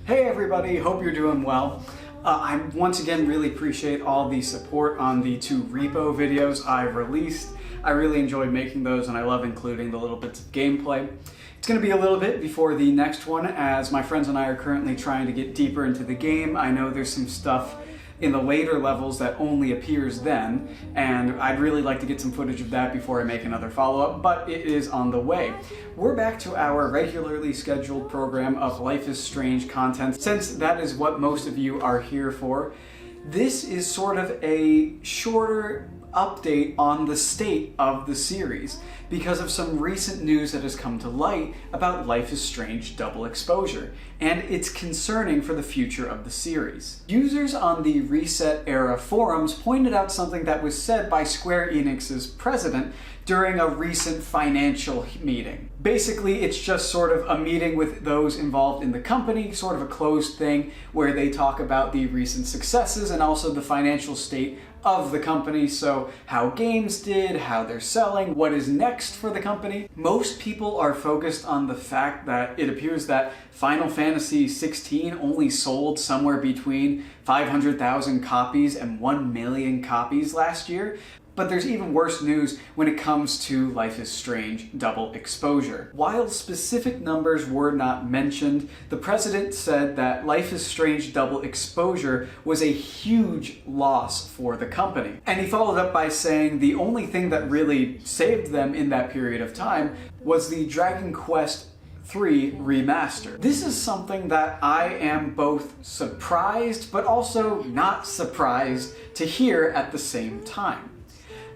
Hey everybody, hope you're doing well. I once again really appreciate all the support on the 2 repo videos I've released. I really enjoyed making those and I love including the little bits of gameplay. It's going to be a little bit before the next one as my friends and I are currently trying to get deeper into the game. I know there's some stuff in the later levels that only appears then, and I'd really like to get some footage of that before I make another follow-up, but it is on the way. We're back to our regularly scheduled program of Life is Strange content, since that is what most of you are here for. This is sort of a shorter update on the state of the series because of some recent news that has come to light about Life is Strange Double Exposure, and it's concerning for the future of the series. Users on the Reset Era forums pointed out something that was said by Square Enix's president during a recent financial meeting. Basically, it's just sort of a meeting with those involved in the company, sort of a closed thing where they talk about the recent successes and also the financial state of the company, so how games did, how they're selling, what is next for the company. Most people are focused on the fact that it appears that Final Fantasy XVI only sold somewhere between 500,000 copies and 1 million copies last year. But there's even worse news when it comes to Life is Strange Double Exposure. While specific numbers were not mentioned, the president said that Life is Strange Double Exposure was a huge loss for the company. And he followed up by saying the only thing that really saved them in that period of time was the Dragon Quest III remaster. This is something that I am both surprised but also not surprised to hear at the same time.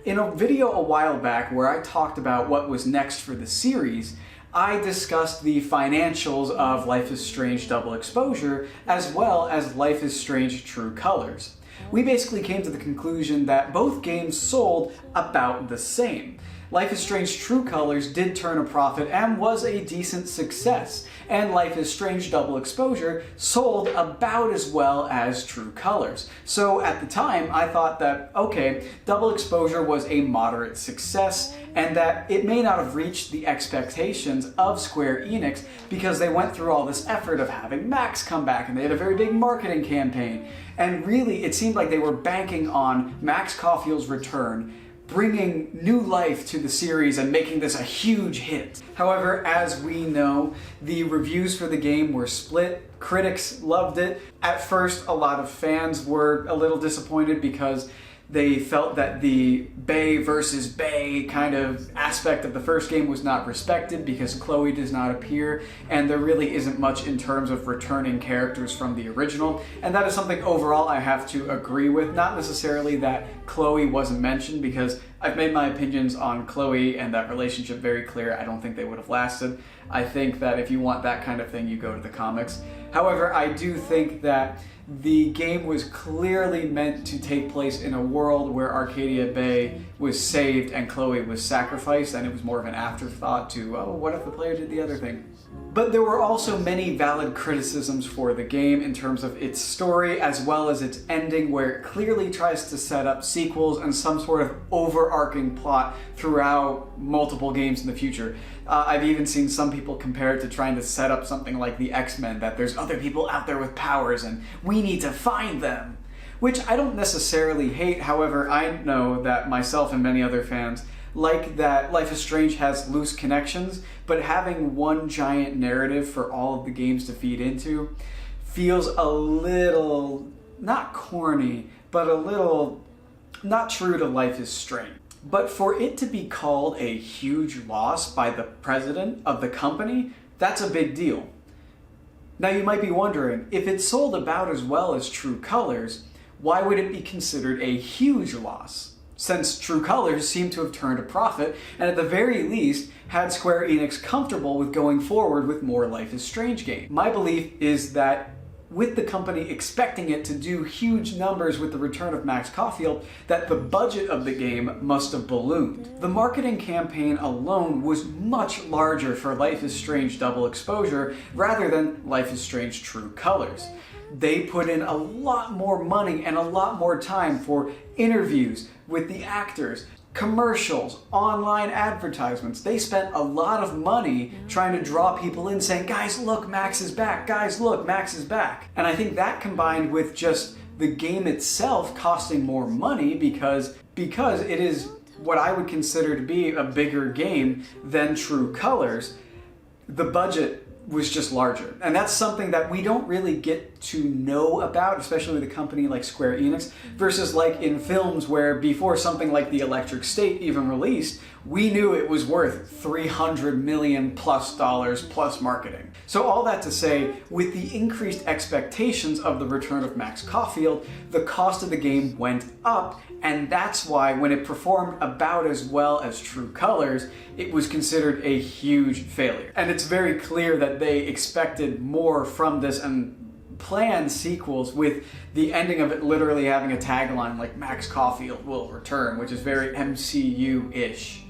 In a video a while back where I talked about what was next for the series, I discussed the financials of Life is Strange Double Exposure as well as Life is Strange True Colors. We basically came to the conclusion that both games sold about the same. Life is Strange True Colors did turn a profit and was a decent success, and Life is Strange Double Exposure sold about as well as True Colors. So at the time, I thought that, okay, Double Exposure was a moderate success, and that it may not have reached the expectations of Square Enix because they went through all this effort of having Max come back, and they had a very big marketing campaign. And really, it seemed like they were banking on Max Caulfield's return, bringing new life to the series and making this a huge hit. However, as we know, the reviews for the game were split. Critics loved it. At first, a lot of fans were a little disappointed because they felt that the Bay versus Bay kind of aspect of the first game was not respected because Chloe does not appear, and there really isn't much in terms of returning characters from the original. And that is something overall I have to agree with. Not necessarily that Chloe wasn't mentioned, because I've made my opinions on Chloe and that relationship very clear. I don't think they would have lasted. I think that if you want that kind of thing, you go to the comics. However, I do think that the game was clearly meant to take place in a world where Arcadia Bay was saved and Chloe was sacrificed, and it was more of an afterthought to, oh, what if the player did the other thing? But there were also many valid criticisms for the game in terms of its story as well as its ending, where it clearly tries to set up sequels and some sort of overarching plot throughout multiple games in the future. I've even seen some people compare it to trying to set up something like the X-Men, that there's other people out there with powers and we need to find them. Which I don't necessarily hate, however, I know that myself and many other fans like that Life is Strange has loose connections, but having one giant narrative for all of the games to feed into feels a little, not corny, but a little not true to Life is Strange. But for it to be called a huge loss by the president of the company, that's a big deal. Now you might be wondering, if it sold about as well as True Colors, why would it be considered a huge loss? Since True Colors seemed to have turned a profit, and at the very least, had Square Enix comfortable with going forward with more Life is Strange games. My belief is that with the company expecting it to do huge numbers with the return of Max Caulfield, that the budget of the game must have ballooned. The marketing campaign alone was much larger for Life is Strange Double Exposure rather than Life is Strange True Colors. They put in a lot more money and a lot more time for interviews with the actors, commercials, online advertisements. They spent a lot of money trying to draw people in, saying, guys, look, Max is back. Guys, look, Max is back. And I think that combined with just the game itself costing more money because it is what I would consider to be a bigger game than True Colors, the budget was just larger. And that's something that we don't really get to know about, especially with a company like Square Enix, versus like in films where before something like The Electric State even released, we knew it was worth $300 million plus plus marketing. So all that to say, with the increased expectations of the return of Max Caulfield, the cost of the game went up, and that's why when it performed about as well as True Colors, it was considered a huge failure. And it's very clear that they expected more from this and planned sequels, with the ending of it literally having a tagline like Max Caulfield will return, which is very MCU-ish.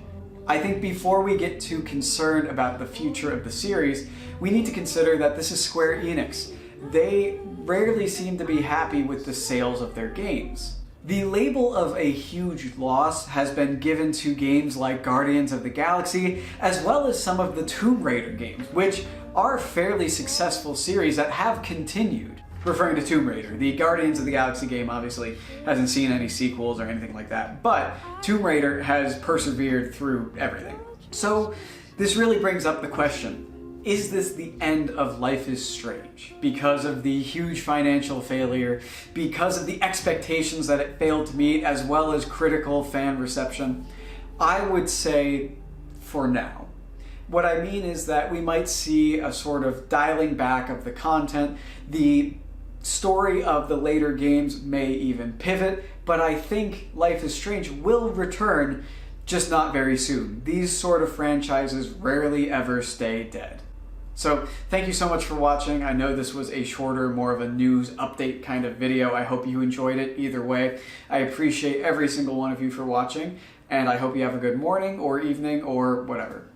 I think before we get too concerned about the future of the series, we need to consider that this is Square Enix. They rarely seem to be happy with the sales of their games. The label of a huge loss has been given to games like Guardians of the Galaxy, as well as some of the Tomb Raider games, which are fairly successful series that have continued. Referring to Tomb Raider, the Guardians of the Galaxy game obviously hasn't seen any sequels or anything like that, but Tomb Raider has persevered through everything. So this really brings up the question, is this the end of Life is Strange? Because of the huge financial failure, because of the expectations that it failed to meet, as well as critical fan reception? I would say for now. What I mean is that we might see a sort of dialing back of the content. The story of the later games may even pivot, but I think Life is Strange will return, just not very soon. These sort of franchises rarely ever stay dead. So thank you so much for watching. I know this was a shorter, more of a news update kind of video. I hope you enjoyed it either way. I appreciate every single one of you for watching, and I hope you have a good morning or evening or whatever.